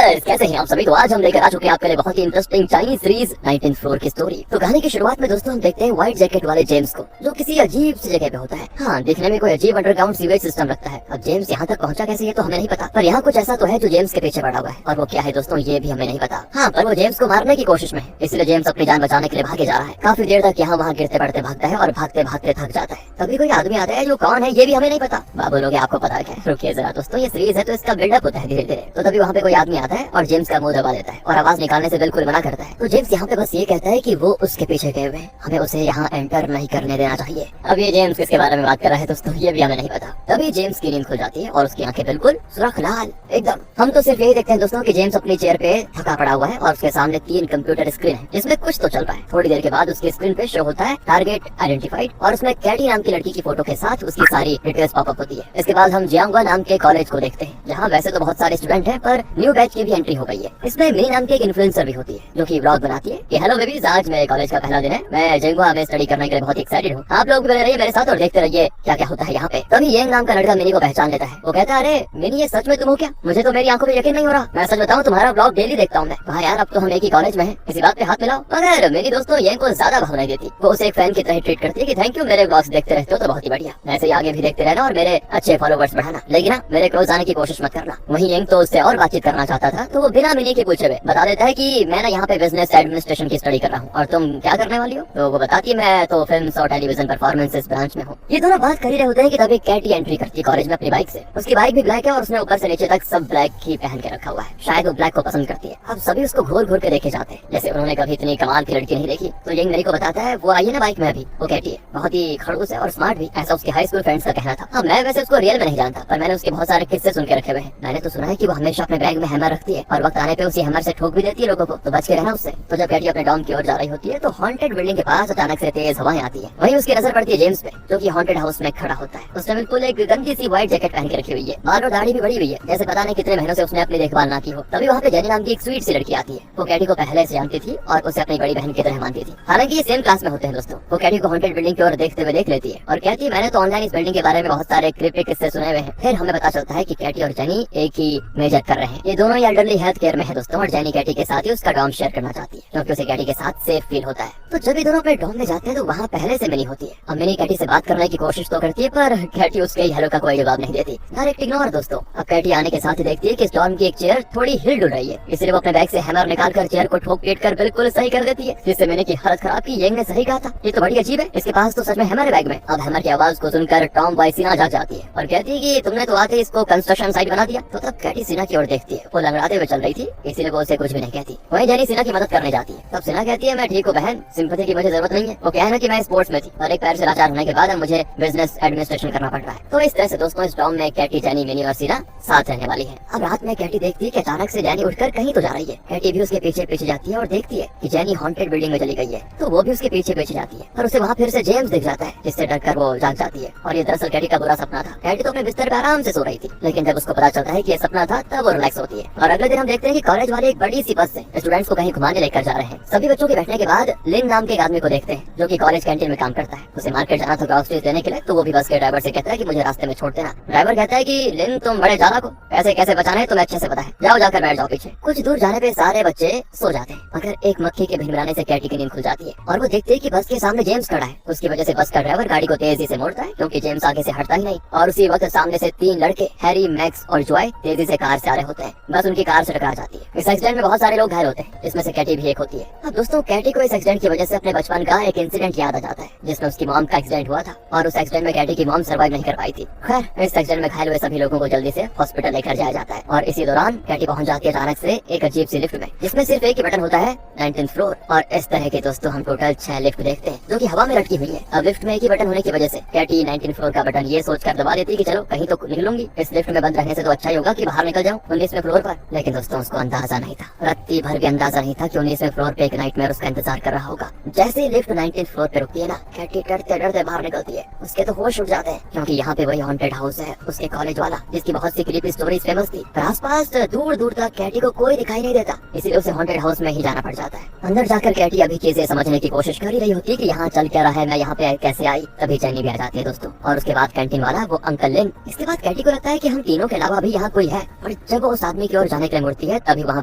Viewers, कैसे हैं आप सभी। तो आज हम लेकर आ चुके हैं आपके लिए बहुत ही interesting Chinese series 19th floor की स्टोरी। तो कहानी की शुरुआत में दोस्तों हम देखते हैं व्हाइट जैकेट वाले जेम्स को, जो किसी अजीब सी जगह पे होता है। हाँ, दिखने में कोई अजीब अंडरग्राउंड सीवेज सिस्टम लगता है। अब जेम्स यहाँ तक पहुँचा कैसे ये तो हमें नहीं पता, पर यहाँ कुछ ऐसा तो है जो जेम्स के पीछे पड़ा हुआ है, और वो क्या है दोस्तों ये भी हमें नहीं पता। हाँ, पर वो जेम्स को मारने की कोशिश में है, इसलिए जेम्स अपनी जान बचाने के लिए भागे जा रहा है। काफी देर तक यहाँ वहाँ गिरते पड़ते भागता है और भागते भागते थक जाता है। तभी कोई आदमी आता है जो कौन है ये भी हमें नहीं पता। बाबू लोग आपको पता है? रुकिए जरा दोस्तों, ये सीरीज है तो इसका बिल्डअप होता है धीरे धीरे। तो तभी वहाँ पे कोई आदमी आता है और जेम्स का मुंह दबा देता है और आवाज निकालने से बिल्कुल मना करता है। तो जेम्स यहाँ पे बस ये कहता है कि वो उसके पीछे गए हुए हैं, हमें उसे यहाँ एंटर नहीं करने देना चाहिए। अब ये जेम्स किसके बारे में बात कर रहा है दोस्तों ये भी हमें नहीं पता। तभी जेम्स की नींद खुल जाती है और उसकी आंखें बिल्कुल सुर्ख लाल एकदम। हम तो सिर्फ यही देखते हैं दोस्तों कि जेम्स अपनी चेयर पे थका पड़ा हुआ है और उसके सामने 3 कंप्यूटर स्क्रीन है जिसमें कुछ तो चल रहा है। थोड़ी देर के बाद उसकी स्क्रीन पे शो होता है टारगेट आइडेंटिफाइड और उसमें कैटी नाम की लड़की की फोटो के साथ उसकी सारी डिटेल्स पॉपअप होती है। इसके बाद हम जियांगवा नाम के कॉलेज को देखते हैं, जहाँ वैसे तो बहुत सारे स्टूडेंट हैं पर न्यू बैच की भी एंट्री हो गई है। इसमें मिनी नाम की एक इन्फ्लुएंसर भी होती है जो कि व्लॉग बनाती है कि हेलो बेबीज, आज मेरे कॉलेज का पहला दिन है, मैं जियांगवा में स्टडी करने के लिए बहुत एक्साइटेड हूँ। आप लोग बने रहिए मेरे साथ और देखते रहिए क्या क्या होता है यहाँ पे। तभी येंग नाम का लड़का मिनी को पहचान लेता है। वो कहता है अरे मिनी, ये सच में तुम हो क्या? मुझे तो मेरी आंखों पे यकीन नहीं हो रहा। मैं सच बताऊं तुम्हारा ब्लॉग डेली देखता हूँ मैं। कहा यार अब तो हम एक ही कॉलेज में हैं, इसी बात पे हाथ मिलाओ। मगर मेरी दोस्तों येंग को ज्यादा भाव नहीं देती। वो उसे एक फैन की तरह ट्रीट करती है कि थैंक यू, मेरे ब्लॉग्स देखते रहते हो तो बहुत ही बढ़िया, ऐसे ही आगे भी देखते रहना और मेरे अच्छे फॉलोवर्स बढ़ाना, लेकिन ना मेरे क्लोज आने की कोशिश मत करना। वहीं येंग तो उससे और बातचीत करना चाहता था, तो वो बिना मिनी के पूछे हुए बता देता है कि मैं ना यहाँ पे बिजनेस एडमिनिस्ट्रेशन की स्टडी कर रहा हूँ और तुम क्या करने वाली हो? तो वो बताती है मैं तो फिल्म्स और टेलीविजन परफॉर्मेंसेस ब्रांच में हूँ। ये दोनों बात कर ही रहे होते हैं कि तभी कैटी एंट्री करती है कॉलेज में अपनी बाइक से। उसकी बाइक भी ब्लैक है और उसने ऊपर से नीचे तक सब ब्लैक ही पहन के रखा हुआ है, शायद वो ब्लैक को पसंद करती है। अब सभी उसको घूर घूर के देखे जाते हैं जैसे उन्होंने कभी इतनी कमाल की लड़की नहीं देखी। तो येंग मेरी को बताता है वो आई है ना बाइक में अभी, वो कैटी है, बहुत ही खड़ूस है और स्मार्ट भी, ऐसा उसके हाई स्कूल फ्रेंड्स का कहना था। हाँ, मैं वैसे उसको रियल में नहीं जानता, पर मैंने उसके बहुत सारे किस्से सुन के रखे हुए हैं। मैंने तो सुना है कि वो हमेशा अपने बैग में हैमर रखती है और वक्त आने पे उसी हैमर से ठोक भी देती है लोगों को, तो बच के रहना उससे। तो जब कैटी अपने डॉम की ओर जा रही होती है तो हॉन्टेड बिल्डिंग के पास अचानक से तेज हवाएं आती है। वहीं उसकी नजर पड़ती है जेम्स पे जो कि हॉन्टेड हाउस में खड़ा होता है। उसने बिल्कुल एक गंदी सी व्हाइट जैकेट पहन के रखी हुई है, बाल और दाढ़ी भी बड़ी हुई है, जैसे पता नहीं कितने महीनों से उसने अपनी देखभाल ना की हो। तभी वहाँ पे जेनी नाम की एक स्वीट सी लड़की आती है। वो कैटी को पहले से जानती थी और उसे अपनी बड़ी बहन की तरह मानती थी। हालांकि ये सेम क्लास में होते हैं दोस्तों। वो कैटी को हॉन्टेड बिल्डिंग की ओर देखते हुए देख लेती है और कहती है मैंने तो ऑनलाइन इस बिल्डिंग के बारे में बहुत सारे क्रिप्टिक किस्से सुने हुए हैं। फिर हमें पता चलता है कि कैटी और जेनी एक ही मेजर कर रहे हैं। ये दोनों ही एल्डरली हेल्थ केयर में है दोस्तों, और जेनी कैटी के साथ ही उसका डॉम शेयर करना चाहती है क्योंकि उसे कैटी के साथ सेफ फील होता है। तो जब ये दोनों अपने डॉम में जाते हैं तो वहाँ पहले से मिनी होती है। अब मिनी कैटी से बात करने की कोशिश तो करती है पर कैटी उसके हेलो का कोई जवाब नहीं देती, डायरेक्ट इग्नोर दोस्तों। अब कैटी आने के साथ ही देखती है कि स्टॉर्म की एक चेयर थोड़ी हिल डुल रही है, इसलिए वो अपने बैग से हैमर निकालकर चेयर को ठोक पीट कर बिल्कुल सही कर देती है, जिससे मिनी की हालत खराब की। येंग ने सही कहा था, ये तो बड़ी अजीब है, इसके पास तो सच में हैमर है बैग में। अब हैमर की आवाज को सुनकर टॉम बॉय सीना जाग जाती है और कहती है कि तुमने तो आते इसको कंस्ट्रक्शन साइट बना दिया। तो तब कैटी सीना की ओर देखती है, वो लंगड़ाते हुए चल रही थी इसीलिए वो उसे कुछ भी नहीं कहती। वहीं जेनी सीना की मदद करने जाती है। तब सीना कहती है मैं ठीक हूँ बहन, सिंपैथी की मुझे जरूरत नहीं है। वो कहना कि मैं स्पोर्ट्स में थी और एक पैर से लाचार होने के बाद अब मुझे बिजनेस एडमिनिस्ट्रेशन करना पड़ रहा है। तो इस तरह से दोस्तों इस डॉम में कैटी, जेनी, मिनी और सीना साथ रहने वाली है। अब रात में कैटी देखती है कि अचानक से जेनी उठकर कहीं तो जा रही है। कैटी भी उसके पीछे पीछे जाती है और देखती है कि जेनी हॉन्टेड बिल्डिंग में चली गई है, तो वो भी उसके पीछे पीछे जाती है और उसे वहाँ फिर से जेम्स दिख जाता है, जिससे डरकर वो जाग जाती है। और ये दरअसल कैटी का बुरा सपना था। कैटी तो अपने बिस्तर पर आराम से सो रही थी, लेकिन जब उसको पता चलता है कि ये सपना था तब वो रिलैक्स होती है। और अगले दिन हम देखते हैं कि कॉलेज वाले एक बड़ी सी बस से स्टूडेंट्स को कहीं घुमाने लेकर जा रहे हैं। सभी बच्चों के बैठने के बाद लिन नाम के एक आदमी को देखते हैं जो कि कॉलेज कैंटीन में काम करता है। उसे मार्केट जाना था ग्रोसरीज लेने के लिए, तो वो भी बस के ड्राइवर से कहता है कि मुझे रास्ते में छोड़ देना। ड्राइवर कहता है कि लिन तुम बड़े चालाक हो, पैसे कैसे बचाने तुम्हें अच्छे से पता है, जाओ जाकर बैठ जाओ पीछे। कुछ दूर जाने पे सारे बच्चे सो जाते हैं, मगर एक मक्खी के भिनभिनाने से कैटी की नींद खुल जाती है और वो देखते हैं कि बस के सामने जेम्स खड़ा है। उसकी वजह से बस का ड्राइवर गाड़ी को तेजी से मोड़ता है क्योंकि जेम्स आगे से हटता ही नहीं। और उसी वक्त सामने से 3 लड़के हैरी, मैक्स और जॉय तेजी से कार से आ रहे होते हैं। बस उनकी कार से टकरा जाती है। इस एक्सीडेंट में बहुत सारे लोग घायल होते हैं, जिसमें से कैटी भी एक होती है। अब दोस्तों कैटी को इस एक्सीडेंट की वजह से अपने बचपन का एक इंसिडेंट याद आ जाता है जिसमें उसकी मॉम का एक्सीडेंट हुआ था और उस एक्सीडेंट में कैटी की मॉम सर्वाइव नहीं कर पाई थी। खैर इस एक्सीडेंट में घायल हुए सभी लोगों को जल्दी से हॉस्पिटल लेकर जाया जाता है और इसी दौरान कैटी पहुंच जाती है अचानक से एक अजीब सी लिफ्ट में, जिसमें सिर्फ एक ही बटन होता है 19th फ्लोर। और इस तरह के दोस्तों हम टोटल 6 लिफ्ट देखते हैं जो कि हवा में लटकी हुई है। अब लिफ्ट में एक ही बटन होने की वजह से कैटी 19th फ्लोर का बटन ये सोचकर दबा देती है कि चलो कहीं तो निकलूंगी, इस लिफ्ट में बंद रहने से तो अच्छा ही होगा कि बाहर निकल जाऊं 19वें फ्लोर पर। लेकिन दोस्तों उसको अंदाजा नहीं था, रत्ती भर भी अंदाजा नहीं था कि 19वें फ्लोर पे एक नाइटमेयर उसका इंतजार कर रहा होगा। जैसे ही लिफ्ट 19th फ्लोर पे रुकती है ना, कैटी डरते डरते बाहर निकलती है। उसके तो होश उड़ जाते हैं क्योंकि यहाँ पे वही हॉन्टेड हाउस है उसके कॉलेज वाला, जिसकी बहुत सी क्रीपी स्टोरीज फेमस थी। पर आसपास दूर दूर तक कैटी को कोई दिखाई नहीं देता, इसीलिए उसे हॉन्टेड हाउस में ही जाना पड़ जाता है। अंदर जाकर कैटी अभी चीजें समझने की कोशिश कर ही रही होती है कि यहाँ चल क्या रहा है, मैं यहाँ पे कैसे आई। तभी जेनी भी आ जाती है दोस्तों, और उसके बाद कैंटीन वाला वो अंकल लिन। इसके बाद कैटी को लगता है कि हम तीनों के अलावा भी यहाँ कोई है, और जब वो उस आदमी की ओर जाने के लिए मुड़ती है तभी वहाँ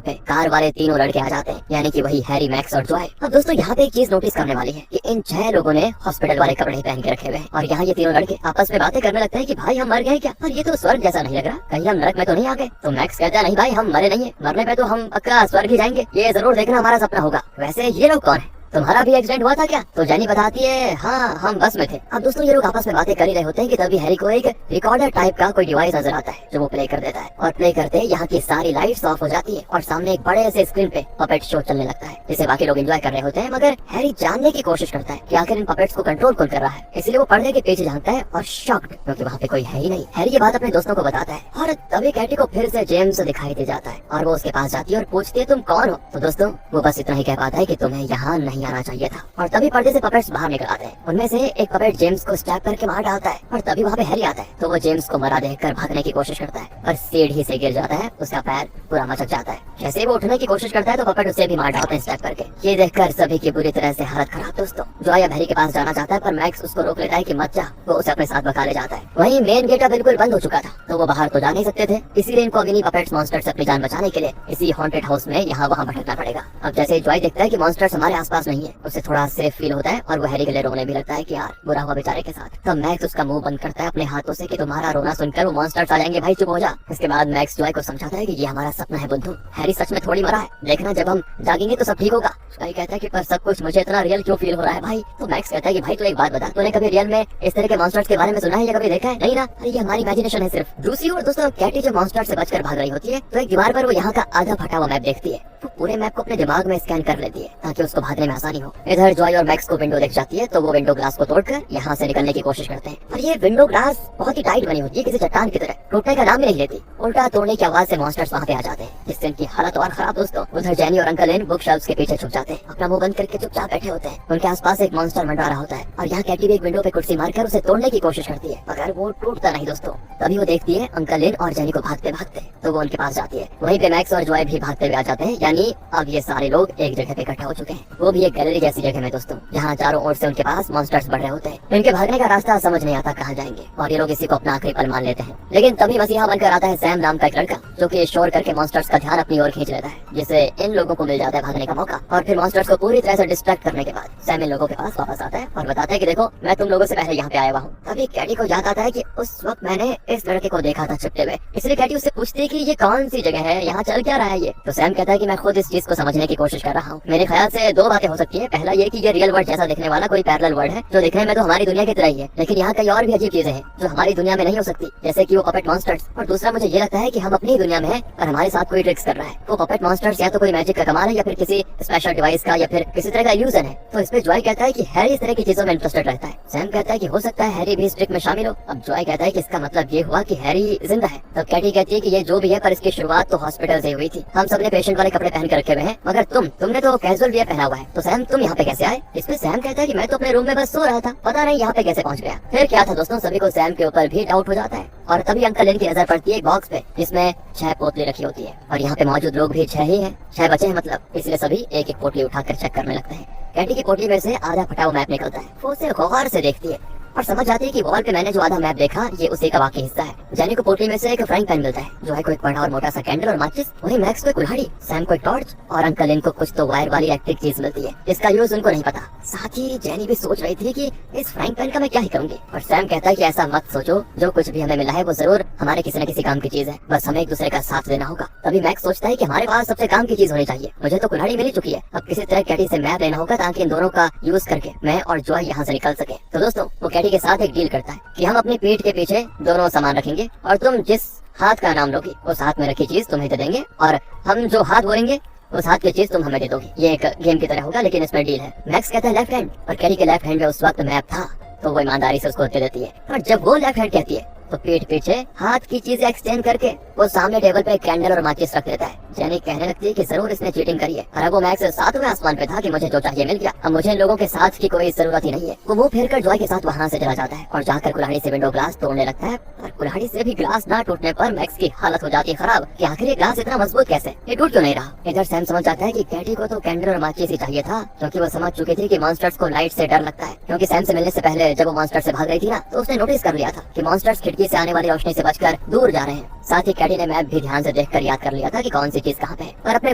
पे कार वाले तीनों लड़के आ जाते हैं, यानी कि वही हैरी, मैक्स और जॉय। अब दोस्तों यहाँ पे एक चीज नोटिस करने वाली है कि इन 6 लोगों ने हॉस्पिटल वाले कपड़े पहन के रखे हुए हैं और यहाँ ये तीनों लड़के आपस में बातें करने लगते हैं कि भाई हम मर गए क्या, और ये तो स्वर्ग जैसा नहीं लग रहा, कहीं हम नरक में तो नहीं आ गए। तो मैक्स कहता है नहीं भाई हम मरे नहीं है, मरने पे तो हम पक्का स्वर्ग ही जाएंगे, ये जरूर देखना हमारा सपना होगा। वैसे ये लोग कौन है, तुम्हारा भी एक्सीडेंट हुआ था क्या? तो जेनी बताती है हाँ हम बस में थे। अब दोस्तों ये लोग आपस में बातें कर ही रहे होते हैं कि तभी हैरी को एक रिकॉर्डर टाइप का कोई डिवाइस नजर आता है जो वो प्ले कर देता है और प्ले करते यहाँ की सारी लाइट्स ऑफ हो जाती है और सामने एक बड़े से स्क्रीन पे पपेट शो चलने लगता है जिसे बाकी लोग एंजॉय कर रहे होते हैं। मगर हैरी जानने की कोशिश करता है कि आखिर इन पपेट्स को कंट्रोल कौन कर रहा है, इसलिए वो पर्दे के पीछे झांकता है और शॉक्ड क्योंकि वहाँ पे कोई है ही नहीं। हैरी ये बात अपने दोस्तों को बताता है और तभी कैटी को फिर से जेम्स दिखाई दे जाता है और वो उसके पास जाती है और पूछती है तुम कौन हो। तो दोस्तों वो बस इतना ही कह पाता है कि तुम्हें यहाँ नहीं आना चाहिए था। और तभी पर्दे से पपेट्स बाहर निकल आते हैं, उनमें से एक पपेट जेम्स को स्टैब करके मार डालता है और तभी वहाँ पे हैरी आता है। तो वो जेम्स को मरा देखकर भागने की कोशिश करता है पर सीढ़ी से गिर जाता है, उसका पैर पूरा मचक जाता है। जैसे वो उठने की कोशिश करता है तो पपेट उसे भी मार डालते हैं स्टैब करके। ये देखकर सभी की बुरी तरह से हालत खराब। दोस्तों जॉय अब हैरी के पास जाना चाहता है पर मैक्स उसको रोक लेता है कि मत जा, वो उसे अपने साथ बका ले जाता है। वहीं मेन गेट बिल्कुल बंद हो चुका था तो वो बाहर तो जा नहीं सकते थे, इसीलिए इनको अग्नि पपेट्स मॉन्स्टर से अपनी जान बचाने के लिए इसी हॉन्टेड हाउस में यहाँ वहाँ भटकना पड़ेगा। अब जैसे जॉय देखता है कि मॉन्स्टर्स हमारे आसपास नहीं है, उसे थोड़ा सेफ फील होता है और वो हैरी के लिए रोने भी लगता है कि यार बुरा हुआ बेचारे के साथ। तो मैक्स उसका मुंह बंद करता है अपने हाथों से कि तुम्हारा रोना सुनकर वो मॉन्स्टर्स आ जाएंगे, भाई चुप हो जा। इसके बाद मैक्स जॉय को समझाता है कि ये हमारा सपना है बुद्धू, हैरी सच में थोड़ी मरा है, देखना जब हम जागेंगे तो सब ठीक होगा। जॉय कहता है कि पर सब कुछ मुझे इतना रियल क्यों फील हो रहा है भाई। तो मैक्स कहता है कि भाई तू एक बात बता, तूने कभी रियल में इस तरह के मॉन्स्टर्स के बारे में सुना है या कभी देखा है? नहीं ना, अरे ये हमारी इमेजिनेशन है सिर्फ। दूसरी ओर दोस्तों कैटी जो मॉन्स्टर से बचकर भाग रही होती है तो एक दीवार पर वो यहाँ का आधा फटा हुआ मैप देखती है, वो पूरे मैप को अपने दिमाग में स्कैन कर लेती है ताकि उसको भागने में आसानी हो। इधर जॉय और मैक्स को विंडो दिख जाती है तो वो विंडो ग्लास को तोड़कर यहाँ से निकलने की कोशिश करते हैं और ये विंडो ग्लास बहुत ही टाइट बनी होती है, किसी चट्टान की तरह टूटने का नाम ही नहीं लेती। उल्टा तोड़ने की आवाज से मॉन्स्टर्स वहाँ पे आ जाते हैं जिससे इनकी हालत और खराब। दोस्तों उधर जेनी और अंकल इन बुक शेल्फ्स के पीछे छुप जाते हैं, अपना मुंह बंद करके चुपचाप बैठे होते हैं। उनके आसपास एक मॉन्स्टर मंडरा रहा होता है और यहाँ कैटी भी एक विंडो पे कुर्सी मारकर उसे तोड़ने की कोशिश करती है मगर वो टूटता नहीं। दोस्तों तभी वो देखती है अंकल इन और जेनी को भागते भागते, तो वो उनके पास जाती है। वहीं पे मैक्स और जॉय भी भागते हुए आ जाते हैं, यानी अब ये सारे लोग एक जगह पे इकट्ठा हो चुके हैं, वो भी एक गैलरी जैसी जगह में दोस्तों, जहाँ चारों ओर से उनके पास मॉन्स्टर्स बढ़ रहे होते हैं। इनके भागने का रास्ता समझ नहीं आता कहाँ जाएंगे और ये लोग इसी को अपना आखिरी पल मान लेते हैं। लेकिन तभी मसीहा बनकर आता है सैम नाम का एक लड़का जो कि शोर करके मॉन्स्टर्स का ध्यान अपनी ओर खींच लेता है, जिससे इन लोगों को मिल जाता है भागने का मौका। और फिर मॉन्स्टर्स को पूरी तरह से डिस्ट्रैक्ट करने के बाद सैम इन लोगों के पास वापस आता है और बताता है कि देखो मैं तुम लोगों से पहले यहाँ पे आया हुआ हूँ। तभी कैटी को याद आता है कि उस वक्त मैंने इस लड़के को देखा था छिपते हुए, इसलिए कैटी उससे पूछती है कि ये कौन सी जगह है, यहाँ चल क्या रहा है ये। तो सैम कहता है कि मैं खुद इस चीज को समझने की कोशिश कर रहा हूँ। मेरे ख्याल से दो बातें हो सकती है, पहला ये कि ये रियल वर्ल्ड जैसा दिखने वाला कोई पैरेलल वर्ल्ड है जो दिखने में तो हमारी दुनिया की तरह ही है, लेकिन यहाँ कई और भी अजीब चीजें हैं जो हमारी दुनिया में नहीं हो सकती, जैसे कि वो पपेट मॉन्स्टर्स। और दूसरा मुझे ये लगता है कि हम अपनी दुनिया में हैं और हमारे साथ कोई ट्रिक्स कर रहा है। वो पपेट मॉन्स्टर्स या तो कोई मैजिक का कमाल है या फिर किसी स्पेशल डिवाइस का या फिर किसी तरह का इल्यूजन है। तो इस पे जॉय कहता है कि हैरी इस तरह की चीजों में इंटरेस्टेड रहता है। सैम कहता है कि हो सकता है हैरी भी इस ट्रिक में शामिल हो। अब जॉय कहता है कि इसका मतलब ये हुआ कि हैरी जिंदा है। तब कैटी कहती है कि ये जो भी है पर इसकी शुरुआत तो हॉस्पिटल से हुई थी, हम सबने पेशेंट वाले कपड़े पहन कर रखे हुए हैं मगर तुमने तो कैजुअल वियर पहना हुआ है, तो सैम तुम यहाँ पे कैसे आए? इस पे सैम कहता है कि मैं तो अपने रूम में बस सो रहा था, पता नहीं यहाँ पे कैसे पहुँच गया। फिर क्या था दोस्तों, सभी को सैम के ऊपर भी डाउट हो जाता है और तभी अंकल इन की नजर पड़ती है एक बॉक्स पे जिसमें 6 पोटली रखी होती है और यहाँ पे मौजूद लोग भी 6 ही हैं, 6 बचे हैं मतलब, इसलिए सभी एक एक पोटली उठाकर चेक करने लगते हैं। कैटी की पोटली में से आधा फटा हुआ मैप निकलता है, वो उसे गौर से देखती है और समझ जाती है कि वॉल पे मैंने जो आधा मैप देखा ये उसी का वाकई हिस्सा है। जेनी को पोटली में से एक फ्राइंग पैन मिलता है, जॉय को एक बड़ा और मोटा सा कैंडल और माचिस, वहीं मैक्स को एक कुल्हाड़ी, सैम को एक टॉर्च और अंकल इनको कुछ तो वायर वाली इलेक्ट्रिक चीज मिलती है जिसका यूज उनको नहीं पता। साथ ही जेनी भी सोच रही थी कि इस फ्राइंग पैन का मैं क्या ही करूंगी, और सैम कहता है कि ऐसा मत सोचो, जो कुछ भी हमें मिला है वो जरूर हमारे किसी न किसी काम की चीज है, बस हमें एक दूसरे का साथ देना होगा। तभी मैक्स सोचता है कि हमारे पास सबसे काम की चीज होनी चाहिए, मुझे तो कुल्हाड़ी मिल चुकी है, अब किसी तरह कैटी से मैप लेना होगा ताकि इन दोनों का यूज करके मैं और जॉय यहाँ से निकल सके। तो दोस्तों वो कैटी के साथ एक डील करता है कि हम अपनी पीठ के पीछे दोनों सामान रखेंगे और तुम जिस हाथ का नाम लोगी उस हाथ में रखी चीज तुम्हें दे देंगे और हम जो हाथ बोलेंगे उस हाथ की चीज तुम हमें दे दोगी। ये एक गेम की तरह होगा लेकिन इसमें डील है। मैक्स कहता है लेफ्ट हैंड, और कैरी के लेफ्ट हैंड में उस वक्त मैप था तो वो ईमानदारी से उसको दे देती है। और जब वो लेफ्ट हैंड कहती है तो पीठ पीछे हाथ की चीजें एक्सचेंज करके वो सामने टेबल पे कैंडल और माचिस रख देता है। जेनी कहने लगती है कि जरूर इसने चीटिंग करी है, और अब वो मैक्स 7वें आसमान पे था कि मुझे जो चाहिए मिल गया, अब मुझे इन लोगों के साथ की कोई जरूरत ही नहीं है। वो मुंह फेर कर जॉय के साथ वहाँ से चला जाता है और जाकर कुल्हाड़ी से विंडो ग्लास तोड़ने लगता है, और कुल्हाड़ी से भी ग्लास ना टूटने पर मैक्स की हालत हो जाती है खराब कि आखिर ये ग्लास इतना मजबूत कैसे, ये टूट क्यों नहीं रहा। इधर सैम समझ जाता है कि कैटी को तो कैंडल और माचिस ही चाहिए था, क्योंकि वो समझ चुकी थी कि मॉन्स्टर्स को लाइट से डर लगता है, क्योंकि सैम से मिलने से पहले जब वो मॉन्स्टर से भाग रही थी ना तो उसने नोटिस कर लिया था कि मॉन्स्टर्स खिड़की से आने वाली रोशनी से बचकर दूर जा रहे हैं। साथ ही कैटी ने मैप भी ध्यान से देखकर याद कर लिया था कि कौन सी चीज कहाँ पे है, और अपने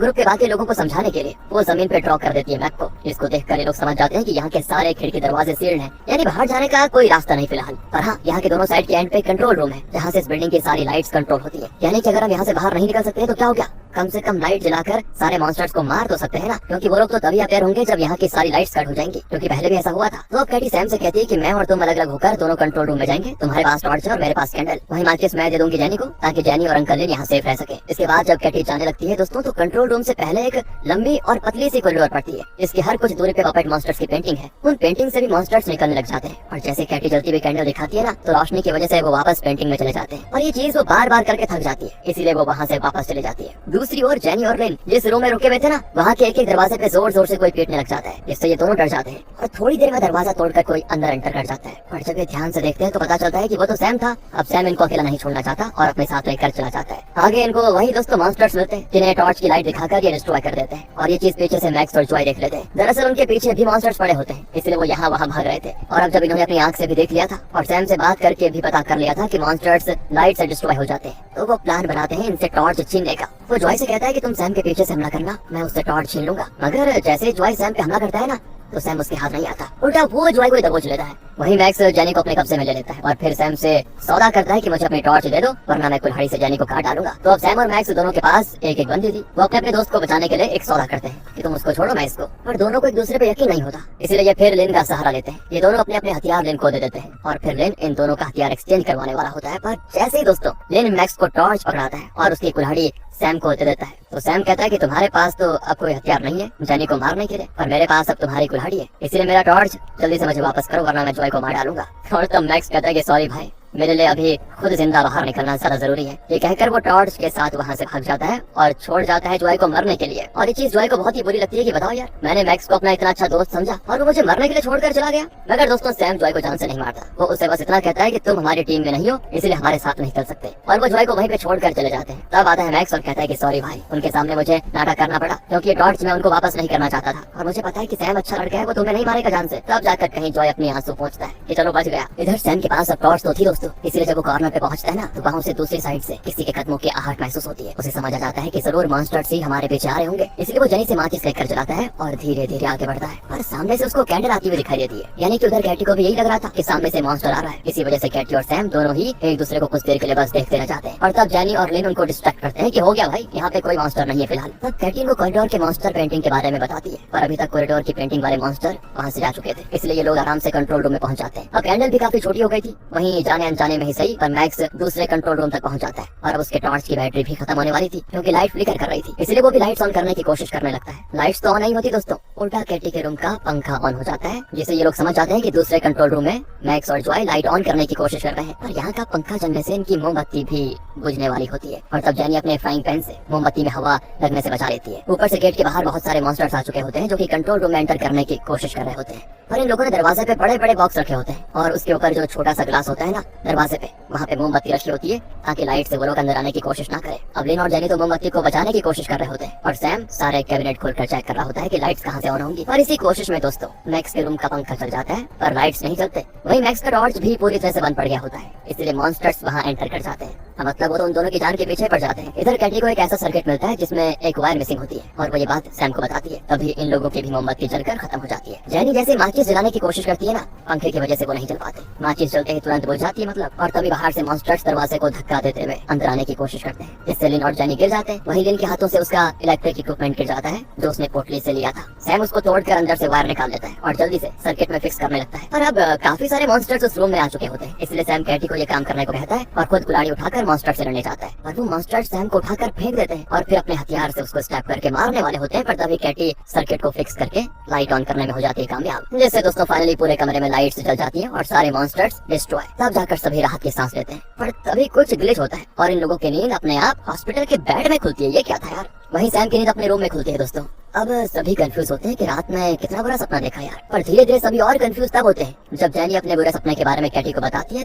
ग्रुप के बाकी लोगों को समझाने के लिए वो जमीन पे ड्रॉ कर देती है मैप को, जिसको देखकर ये लोग समझ जाते हैं कि यहाँ के सारे खिड़की दरवाजे सील्ड हैं, यानी बाहर जाने का कोई रास्ता नहीं फिलहाल। पर हाँ, यहाँ के दोनों साइड के एंड पे कंट्रोल रूम है, जहाँ से इस बिल्डिंग की सारी लाइट्स कंट्रोल होती है। यानी कि अगर हम यहाँ से बाहर नहीं निकल सकते तो क्या हो गया, कम से कम लाइट जलाकर सारे मॉन्स्टर्स को मार तो सकते हैं ना, क्योंकि वो लोग तो तभी अपेयर होंगे जब यहाँ की सारी लाइट्स कट हो जाएंगी, क्योंकि पहले भी ऐसा हुआ था। तो अब कैटी सैम से कहती है कि मैं और तुम अलग अलग होकर दोनों कंट्रोल रूम में जाएंगे, तुम्हारे पास टॉर्च और मेरे पास कैंडल, वही माचिस मैं दे दूंगी जेनी को, ताकि जेनी और अंकल लिन यहाँ सेफ रह सके। इसके बाद जब कैटी जाने लगती है दोस्तों, तो कंट्रोल रूम से पहले एक लंबी और पतली सी कॉरिडोर पड़ती है, जिसकी हर कुछ दूरी पे पपेट मॉन्स्टर्स की पेंटिंग है। उन पेंटिंग से भी मॉन्स्टर्स निकलने लग जाते हैं, और जैसे कैटी जलती हुई कैंडल दिखाती है ना, तो रोशनी की वजह से वो वापस पेंटिंग में चले जाते हैं, और ये चीज वो बार बार करके थक जाती है, इसीलिए वो वहाँ से वापस चले जाती है। दूसरी ओर जेनी और लिन जिस रूम में रुके हुए थे ना, वहाँ के एक एक दरवाजे पे जोर जोर से कोई पीटने लग जाता है, जिससे ये दोनों डर जाते हैं, और थोड़ी देर में दरवाजा तोड़कर कोई अंदर एंटर कर जाता है। और जब ये ध्यान से देखते हैं तो पता चलता है कि वो तो सैम था। अब सैम इनको अकेला नहीं छोड़ना चाहता और अपने साथ लेकर चला जाता है। आगे इनको वही दोस्तों मॉन्स्टर्स मिलते हैं, जिन्हें टॉर्च की लाइट दिखाकर ये डिस्ट्रॉय कर देते हैं, और ये चीज पीछे से मैक्स और जॉय देख लेते हैं। दरअसल उनके पीछे भी मॉन्स्टर्स पड़े होते हैं, इसलिए वो यहाँ वहाँ भाग रहे थे। और अब जब इन्होंने अपनी आंख से भी देख लिया था और सैम से बात करके भी पता कर लिया था कि मॉन्स्टर्स लाइट से डिस्ट्रॉय हो जाते हैं, तो वो प्लान बनाते हैं इनसे टॉर्च छीनने का। वो जॉय से कहता है कि तुम सैम के पीछे से हमला करना, मैं उससे टॉर्च छीन लूंगा। मगर जैसे जॉय सैम पे हमला करता है ना, तो सैम उसके हाथ नहीं आता, उल्टा वो जॉय को दबोच लेता है। वही मैक्स जेनी को अपने कब्जे में ले लेता है और फिर सैम से सौदा करता है कि मुझे अपनी टॉर्च दे दो, वरना मैं कुल्हाड़ी से जेनी को काट डालूंगा। तो अब सैम और मैक्स दोनों के पास एक एक बंदी थी। वो अपने अपने दोस्त को बचाने के लिए एक सौदा करते हैं कि तुम उसको छोड़ो, मैं इसको। पर दोनों को एक दूसरे पे यकीन नहीं होता, इसलिए ये फिर लिन का सहारा लेते हैं। ये दोनों अपने अपने हथियार लिन को दे देते हैं, और फिर लिन इन दोनों का हथियार एक्सचेंज करवाने वाला होता है। पर जैसे ही दोस्तों लिन मैक्स को टॉर्च पकड़ाता है और उसकी कुल्हाड़ी सैम को दे देता है, तो सैम कहता है कि तुम्हारे पास तो अब कोई हथियार नहीं है जेनी को मारने के लिए, पर मेरे पास अब तुम्हारी कुल्हाड़ी है, इसलिए मेरा टॉर्च जल्दी से मुझे वापस करो, वरना मैं जॉय को मार डालूंगा। और तब मैक्स कहता है कि सॉरी भाई, मेरे लिए अभी खुद जिंदा बाहर निकलना ज्यादा जरूरी है। ये कहकर वो टॉर्च के साथ वहाँ से भाग जाता है और छोड़ जाता है जॉय को मरने के लिए। और ये चीज जॉय को बहुत ही बुरी लगती है कि बताओ यार, मैंने मैक्स को अपना इतना अच्छा दोस्त समझा और वो मुझे मरने के लिए छोड़कर चला गया। मगर दोस्तों सैम जॉय को जान से नहीं मारता, वो उसे बस इतना कहता है कि तुम हमारी टीम में नहीं हो, इसलिए हमारे साथ नहीं चल सकते, और वो जॉय को वहीं पे छोड़कर चले जाते हैं। तब आता है मैक्स और कहता है कि सॉरी भाई, उनके सामने मुझे नाटक करना पड़ा, क्योंकि ये टॉर्च मैं उनको वापस नहीं करना चाहता था, और मुझे पता है कि सैम अच्छा लड़का है, वो तुम्हें नहीं मारेगा जान से। तब जाकर कहीं जॉय अपनी आंसू पहुंचता है कि चलो बच गया। इधर सैम के पास अब टॉर्च तो थी दोस्तों, इसलिए जब वो कॉर्नर पे पहुंचता है ना, तो वहाँ से दूसरी साइड से किसी के कदमों की आहट महसूस होती है। उसे समझ आ जाता है कि जरूर मॉन्स्टर्स ही हमारे पीछे आ रहे होंगे, इसलिए वो जेनी से माचिस लेकर चलाता है और धीरे धीरे आगे बढ़ता है। पर सामने से उसको कैंडल आती हुई दिखाई देती है, यानी कि उधर कैटी को भी यही लग रहा था कि सामने से मॉन्स्टर आ रहा है। इसी वजह से कैटी और सैम दोनों ही एक दूसरे को कुछ देर के लिए बस देखते रह जाते हैं। और तब जेनी और लिन उनको डिस्ट्रैक्ट करते हैं कि हो गया भाई, यहाँ पे कोई मॉन्स्टर नहीं है फिलहाल। तब कैटी उनको कॉरिडोर के मॉन्स्टर पेंटिंग के बारे में बताती है, पर अभी तक कॉरिडोर की पेंटिंग वाले मॉन्स्टर वहाँ से जा चुके थे, इसलिए ये लोग आराम से कंट्रोल रूम में पहुंच जाते हैं। अब कैंडल भी काफी छोटी हो गई थी, वहीं जाने अनजाने में ही सही, पर मैक्स दूसरे कंट्रोल रूम तक पहुंच जाता है, और अब उसके टॉर्च की बैटरी भी खत्म होने वाली थी, क्योंकि लाइट फ्लिकर कर रही थी, इसलिए वो भी लाइट्स ऑन करने की कोशिश करने लगता है। लाइट्स तो ऑन नहीं होती दोस्तों, उल्टा कैटी के रूम का पंखा ऑन हो जाता है, जिससे ये लोग समझ जाते हैं कि दूसरे कंट्रोल रूम में मैक्स और जॉय लाइट ऑन करने की कोशिश कर रहे हैं। और यहाँ का पंखा चलने से इनकी मोमबत्ती भी बुझने वाली होती है, और तब जेनी अपने फ्राइंग पैन से मोमबत्ती में हवा लगने से बचा लेती है। ऊपर से गेट के बाहर बहुत सारे मॉन्स्टर्स आ चुके होते हैं, जो कि कंट्रोल रूम में एंटर करने की कोशिश कर रहे होते हैं, पर इन लोगों ने दरवाजे पे बड़े बड़े बॉक्स रखे होते हैं, और उसके ऊपर जो छोटा सा ग्लास होता है ना दरवाजे पे, वहाँ पे मोमबत्ती रखी होती है, ताकि लाइट से वो लोग अंदर आने की कोशिश ना करे। अब लिन और जेनी तो मोमबत्ती को बचाने की कोशिश कर रहे होते हैं, और सैम सारे कैबिनेट खोलकर चेक कर रहा होता है कि लाइट्स कहाँ से ऑन होंगी। और इसी कोशिश में दोस्तों मैक्स के रूम का पंखा चल जाता है, पर लाइट्स नहीं चलते। वहीं मैक्स का टॉर्च भी पूरी तरह से बंद पड़ गया होता है, इसलिए मॉन्स्टर्स वहाँ एंटर कर जाते हैं। मतलब वो तो उन दोनों की जान के पीछे पड़ जाते हैं। इधर कैटी को एक ऐसा सर्किट मिलता है जिसमें एक वायर मिसिंग होती है, और वो ये बात सैम को बताती है। तभी इन लोगों की भी मोमबत्ती जलकर खत्म हो जाती है। जेनी जैसे माचिस जलाने की कोशिश करती है ना, पंखे की वजह से वो नहीं जल पाते, माचिस जलते ही तुरंत बुझ जाती है मतलब। और तभी बाहर से मॉन्स्टर्स दरवाजे को धक्का देते हुए अंदर आने की कोशिश करते हैं, जिससे लिन और जेनी गिर जाते हैं। वहीं लिन के हाथों से उसका इलेक्ट्रिक इक्विपमेंट गिर जाता है, जो उसने पोटली से लिया था। सैम उसको तोड़कर अंदर से वायर निकाल लेता है और जल्दी से सर्किट में फिक्स करने लगता है। पर अब काफी सारे मॉन्स्टर्स उस रूम में आ चुके होते हैं, इसलिए सैम कैटी को ये काम करने को कहता है और खुद कुल्हाड़ी उठाकर मॉन्स्टर से लड़ने जाता है। पर वो मॉन्स्टर्स सैम को उठाकर फेंक देते हैं और फिर अपने हथियार से उसको स्टैप करके मारने वाले होते हैं। पर तभी कैटी सर्किट को फिक्स करके लाइट ऑन करने में हो जाती है कामयाब, जिससे दोस्तों फाइनली पूरे कमरे में लाइट्स जल जाती हैं और सारे मॉन्स्टर्स डिस्ट्रॉय। तब जाकर सभी राहत की सांस लेते हैं। पर तभी कुछ ग्लिच होता है और इन लोगों की नींद अपने आप हॉस्पिटल के बेड में खुलती है। ये क्या था यार? वहीं सैम की नींद अपने रूम में खुलती है दोस्तों। अब सभी कंफ्यूज होते हैं कि रात में कितना बुरा सपना देखा यार। पर धीरे धीरे सभी और कंफ्यूज तब होते हैं जब जेनी अपने बुरे सपने के बारे में कैटी को बताती है,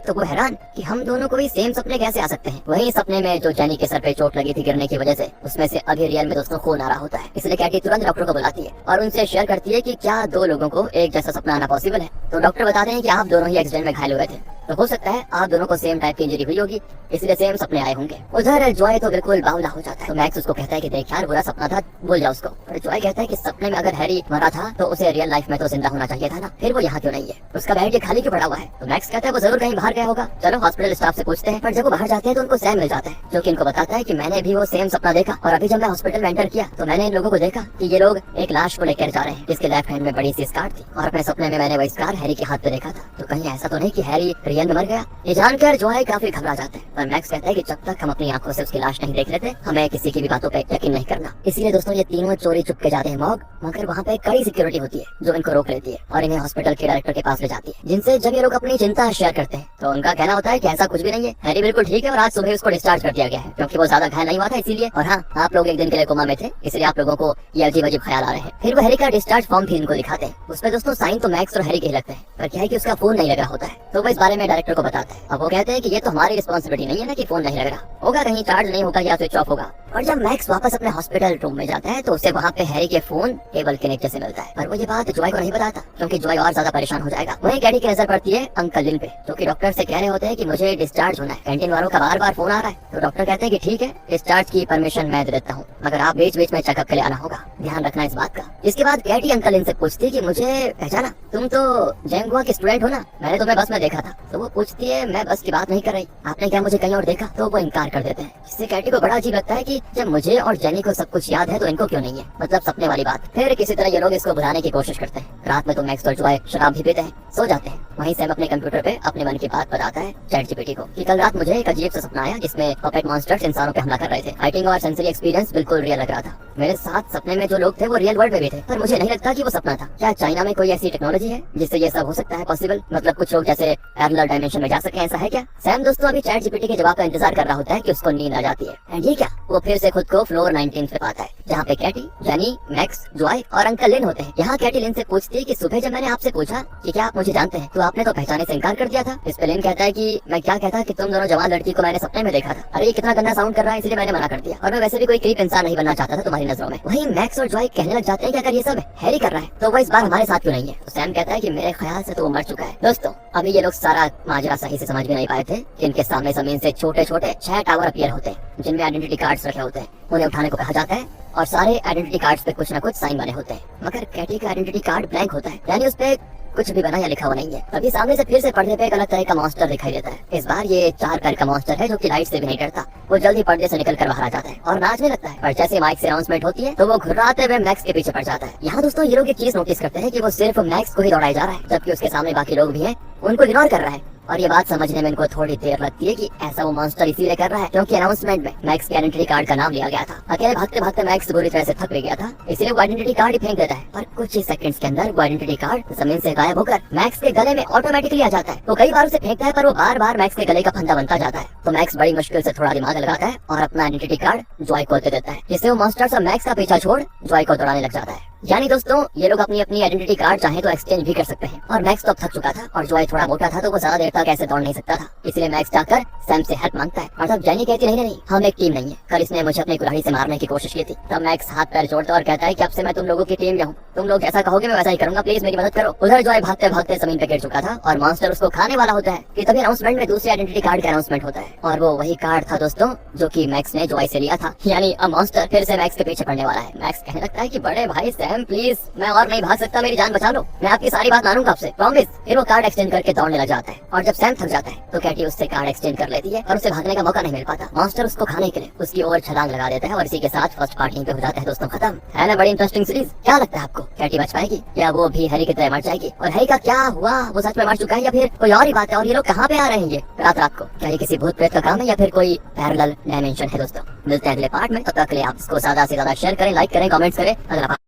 तो वो हैरान कि हम दोनों को भी सेम सपने कैसे आ सकते हैं। वहीं सपने में जो जेनी के सर पे चोट लगी थी गिरने की वजह से, उसमें से अभी रियल में दोस्तों खून आ रहा होता है। इसलिए कैटी तुरंत डॉक्टर को बुलाती है और उनसे शेयर करती है कि क्या दो लोगों को एक जैसा सपना आना पॉसिबल है। तो डॉक्टर बताते हैं कि आप दोनों ही एक्सीडेंट में घायल हुए थे, तो हो सकता है आप दोनों को सेम टाइप की इंजरी हुई होगी, इसलिए सेम सपने आए होंगे। उधर जॉय तो बिल्कुल बावला हो जाता है। तो मैक्स उसको कहता है कि देख यार, बुरा सपना था, भूल जा उसको। और जॉय कहता है कि सपने में अगर हैरी मरा था तो उसे रियल लाइफ में तो जिंदा होना चाहिए था ना, फिर वो यहाँ क्यों नहीं है, उसका बेड ये खाली क्यों पड़ा हुआ है। तो मैक्स कहता है वो जरूर कहीं बाहर गया होगा, चलो हॉस्पिटल स्टाफ से पूछते हैं। पर जब वो बाहर जाते हैं तो उनको सैम मिल जाता है, जो कि इनको बताता है कि मैंने भी वो सेम सपना देखा, और अभी जब मैं हॉस्पिटल में एंटर किया तो मैंने इन लोगों को देखा कि ये लोग एक लाश को लेकर जा रहे हैं जिसके लेफ्ट हैंड में बड़ी सी स्कार थी, और अपने सपने में मैंने वही स्कार हैरी के हाथ पे देखा था। तो कहीं ऐसा तो नहीं कि हैरी रियल में मर गया। ये जानकर जॉय काफी घबरा जाता है, पर मैक्स कहता है कि जब तक हम अपनी आंखों से उसकी लाश नहीं देख लेते हमें किसी की भी बातों पे यकीन नहीं करना। इसीलिए दोस्तों ये तीनों चोरी चुप के जाते हैं मॉर्ग, मगर वहाँ पे कड़ी सिक्योरिटी होती है जो इनको रोक लेती है और इन्हें हॉस्पिटल के डायरेक्टर के पास ले जाती है, जिनसे जब ये लोग अपनी चिंता शेयर करते हैं तो उनका कहना होता है कि ऐसा कुछ भी नहीं है, हैरी बिल्कुल ठीक है और आज सुबह उसको डिस्चार्ज कर दिया गया है क्योंकि वो ज्यादा घायल नहीं हुआ था इसीलिए। और हाँ, आप लोग एक दिन के लिए कोमा में थे इसलिए आप लोगों को ये अजीब अजीब ख्याल आ रहे हैं। फिर वो हैरी का डिस्चार्ज फॉर्म भी इनको दिखाते हैं, उसमें दोस्तों साइन तो मैक्स और हैरी के ही लगते हैं, पर क्या है कि उसका फोन नहीं लगा होता है, तो वो इस बारे में डायरेक्टर को बताता है। अब वो कहते हैं कि ये तो हमारी रिस्पॉन्सिबिलिटी नहीं है ना कि फोन नहीं लग रहा होगा, कहीं चार्ज नहीं होगा या स्विच ऑफ होगा। और जब मैक्स वापस अपने हॉस्पिटल रूम में जाता है तो उसे वहाँ पे हैरी के फोन टेबल के नीचे से मिलता है, पर वो ये बात जॉय को नहीं बताता क्योंकि जॉय और ज्यादा परेशान हो जाएगा। वहीं कैटी की नजर पड़ती है अंकल लिन पे, जो कि डॉक्टर से कह रहे होते हैं कि मुझे डिस्चार्ज होना है, कैंटीन वालों का बार बार फोन आ रहा है। तो डॉक्टर कहते हैं कि ठीक है, डिस्चार्ज की परमिशन मैं दे देता हूँ, मगर आप बीच बीच में चेकअप के लिए आना होगा, ध्यान रखना इस बात का। इसके बाद कैटी अंकल लिन से पूछती है कि मुझे पहचाना, तुम तो जेंगुआ के स्टूडेंट हो ना, मैंने तुम्हें बस में देखा था। तो वो पूछती है मैं बस की बात नहीं कर रही, आपने क्या मुझे कहीं और देखा। तो वो इनकार कर देते हैं, जिससे कैटी को बड़ा अजीब लगता है कि जब मुझे और जेनी को सब कुछ याद है तो इनको क्यों नहीं है, मतलब सपने वाली बात। फिर किसी तरह ये लोग इसको बुलाने की कोशिश करते हैं। रात में तो मैक्स और जॉय शराब भी पीते हैं, सो जाते हैं। वहीं सैम अपने कंप्यूटर पे अपने मन की बात बताता है चैट जीपीटी को कि कल रात मुझे एक अजीब सा सपना आया जिसमें पपेट मॉन्स्टर्स इंसानों पे हमला कर रहे थे। फाइटिंग और सेंसरी एक्सपीरियंस बिल्कुल रियल लग रहा था। मेरे साथ सपने में जो लोग थे वो रियल वर्ल्ड में भी थे, पर मुझे नहीं लगता कि वो सपना था। क्या चाइना में कोई ऐसी टेक्नोलॉजी है जिससे ये सब हो सकता है पॉसिबल, मतलब कुछ लोग जैसे पैरेलल डायमेंशन में जा सके, ऐसा है क्या। सैम दोस्तों अभी चैट जीपीटी के जवाब का इंतजार कर रहा होता है कि उसको नींद आ जाती है। एंड ये क्या, वो फिर से खुद को फ्लोर 19 पे पाता है जहाँ पे कैटी, जेनी, मैक्स, जॉय और अंकल लिन होते हैं। यहाँ कैटी लिन से पूछती है कि सुबह जब मैंने आपसे पूछा कि क्या आप मुझे जानते हैं तो आपने तो पहचाने से इनकार कर दिया था। इस पे लिन कहता है कि मैं क्या कहता कि तुम दोनों जवान लड़की को मैंने सपने में देखा था। अरे ये कितना गंदा साउंड कर रहा है, इसलिए मैंने मना कर दिया, और मैं वैसे भी कोई क्रीप इंसान नहीं बनना चाहता था तुम्हारी नजरों में। वहीं मैक्स और जॉय कहने लग जाते हैं कि अगर ये सब हैरी कर रहा है तो वो इस बार हमारे साथ क्यों नहीं है। तो सैम कहता है कि मेरे ख्याल से तो वो मर चुका है। दोस्तों अभी ये लोग सारा माजरा सही से समझ भी नहीं पाए थे कि इनके सामने जमीन से छोटे छोटे 6 टावर अपीयर होते हैं जिनमें आइडेंटिटी कार्ड्स रखे होते हैं, उन्हें उठाने को कहा जाता है और सारे आइडेंटिटी कार्ड्स पे कुछ न कुछ साइन बने होते हैं, मगर कैटी का आइडेंटिटी कार्ड ब्लैंक होता है, यानी उस पे कुछ भी बना या लिखा हुआ नहीं है। अभी सामने से फिर से पर्दे पे एक अलग तरह का मॉन्स्टर दिखाई देता है। इस बार ये 4 पैर का मॉन्स्टर है जो कि लाइट से भी नहीं डरता। वो जल्दी पर्दे से निकल कर बाहर आ जाता है और नाचने लगता है, पर जैसे माइक से अनाउंसमेंट होती है तो वो घुर्राते हुए मैक्स के पीछे पड़ जाता है। यहाँ दोस्तों ये लोग एक चीज नोटिस करते हैं कि वो सिर्फ मैक्स को ही दौड़ाया जा रहा है, जबकि उसके सामने बाकी लोग भी हैं, उनको इग्नोर कर रहा है। और ये बात समझने में इनको थोड़ी देर लगती है कि ऐसा वो मॉन्स्टर इसीलिए कर रहा है क्योंकि अनाउंसमेंट में मैक्स के आइडेंटिटी कार्ड का नाम लिया गया था। अकेले भागते भागते मैक्स बुरी तरह से थक भी गया था, इसलिए वो आइडेंटिटी कार्ड ही फेंक देता है, पर कुछ ही सेकंड्स के अंदर वो आइडेंटिटी कार्ड जमीन से गायब होकर मैक्स के गले में ऑटोमेटिकली आ जाता है। वो कई बार उसे फेंकता है पर वो बार बार मैक्स के गले का फंदा बनता जाता है। तो मैक्स बड़ी मुश्किल से थोड़ा दिमाग लगाता है और अपना आइडेंटिटी कार्ड जॉय को दे देता है, जिससे वो मॉन्स्टर सब मैक्स का पीछा छोड़ जॉय को दौड़ाने लग जाता है। यानी दोस्तों ये लोग अपनी अपनी आइडेंटिटी कार्ड चाहे तो एक्सचेंज भी कर सकते हैं। और मैक्स तो अब थक चुका था और जॉय थोड़ा मोटा था तो वो ज्यादा देर तक ऐसे दौड़ नहीं सकता था, इसलिए मैक्स जाकर सैम से हेल्प मांगता है। और तब जेनी कहती नहीं, हम एक टीम नहीं है, कल इसने मुझे अपनी कुल्हाड़ी से मारने की कोशिश की थी। तब मैक्स हाथ पैर जोड़ता और कहता है कि अब से मैं तुम लोगों की टीम में हूँ, तुम लोग जैसा कहोगे मैं वैसा ही करूंगा, प्लीज मेरी मदद करो। उधर जॉय भागते भागते जमीन पे गिर चुका था और मॉन्स्टर उसको खाने वाला होता है कि तभी अनाउंसमेंट में दूसरे आइडेंटिटी कार्ड का अनाउंसमेंट होता है, और वो वही कार्ड था दोस्तों जो कि मैक्स ने जॉय से लिया था। यानी अब मॉन्स्टर फिर से मैक्स के पीछे पड़ने वाला है। मैक्स कहने लगता है कि बड़े भाई सैम प्लीज, मैं और नहीं भाग सकता, मेरी जान बचा लो, मैं आपकी सारी बात मानूंगा आपसे, प्रॉमिस। फिर वो कार्ड एक्सचेंज करके दौड़ने लग जाता है और जब सैम थक जाता है तो कैटी उससे कार्ड एक्सचेंज कर लेती है और उसे भागने का मौका नहीं मिल पाता। मॉन्स्टर उसको खाने के लिए उसकी ओर छलांग लगा देता है और इसी के साथ फर्स्ट पार्ट यहीं पे हो जाता है दोस्तों खत्म। है ना बड़ी इंटरेस्टिंग सीरीज। क्या लगता है आपको, कैटी बच पाएगी या वो भी हैरी की तरह मर जाएगी? और हैरी का क्या हुआ, वो सच में मर चुका है या फिर कोई और ही बात है? और ये लोग कहाँ पे आ रहे हैं ये रात रात को? क्या ये किसी भूत प्रेत का काम है या फिर कोई पैरेलल डायमेंशन है? दोस्तों मिलते हैं अगले पार्ट में, तब तक के लिए आप इसको ज्यादा से ज्यादा शेयर करें, लाइक करें, कमेंट्स करें। अगर